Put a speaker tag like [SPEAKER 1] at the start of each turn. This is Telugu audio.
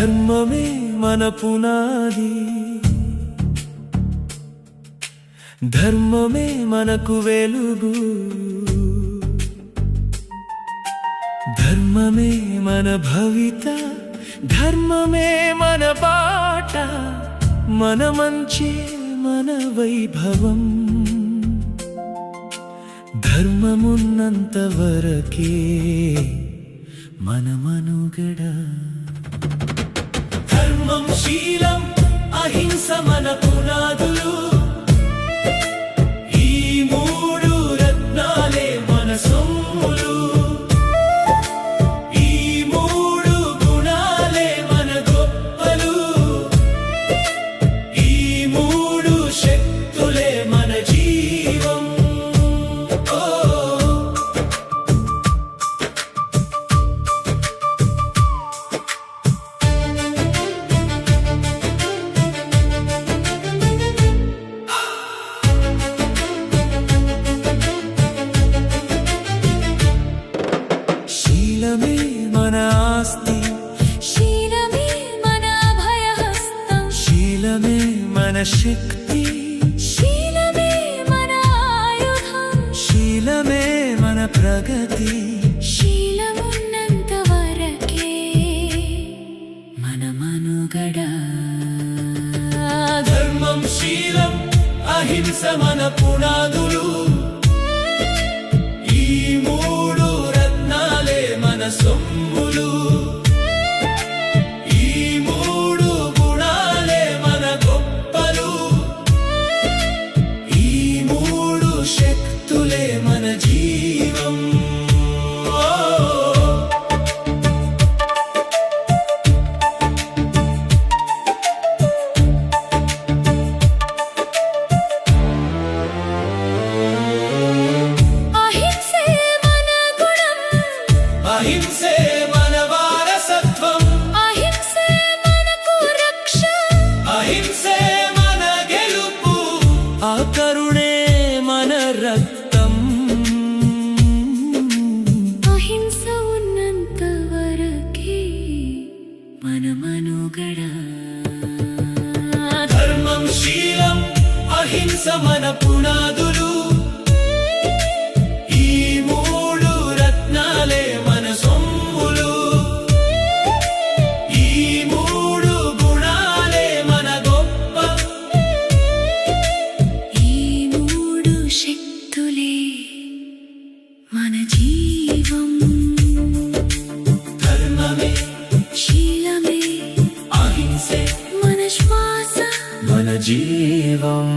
[SPEAKER 1] ధర్మమే మన పునాది, ధర్మమే మనకు వెలుగు, ధర్మమే మన భవిత, ధర్మమే మన బాట, మన మంచే మన వైభవం. ధర్మమున్నంత వరకే మన మనుగడ. ధర్మం శీలం అహింస మన పునాదులు, ఈ మూడు రత్నాలే మన సొమ్ములు, ఈ మూడు గుణాలే మన గొప్పలు, ఈ మూడు శక్తులే మన జీవం. శీలమే మన ఆస్తి,
[SPEAKER 2] శీలమే మన అభయహస్తం,
[SPEAKER 1] శీలమే మన శక్తి,
[SPEAKER 2] శీలమే మన ఆయుధం,
[SPEAKER 1] శీలమే మన ప్రగతి.
[SPEAKER 2] శీలమున్నంత వరకే మన మనుగడ.
[SPEAKER 1] ధర్మం శీలం అహింస మన పునాదులు, ఈ మూడు రత్నాలే మన సొమ్ములు, ఈ మూడు గుణాలే మన గొప్పలు, ఈ మూడు శక్తులే మన జీవం.
[SPEAKER 2] అహింసే మన గుణం,
[SPEAKER 1] అహింసే మన వారసత్వం,
[SPEAKER 2] అహింసే మనకు రక్ష,
[SPEAKER 1] అహింసే మన గెలుపు, ఆ కరుణే మన రక్తం.
[SPEAKER 2] అహింస ఉన్నంత వరకే మన మనుగడ.
[SPEAKER 1] ధర్మం శీలం అహింస మన పునాదులు, ఈ మూడు రత్నాలే మన సొమ్ములు, ఈ మూడు గుణాలే మన గొప్ప,
[SPEAKER 2] ఈ మూడు శక్తులే మన జీవం.
[SPEAKER 1] ధర్మమే
[SPEAKER 2] శీలమే
[SPEAKER 1] అహింసే
[SPEAKER 2] మన శ్వాస,
[SPEAKER 1] మన జీవం.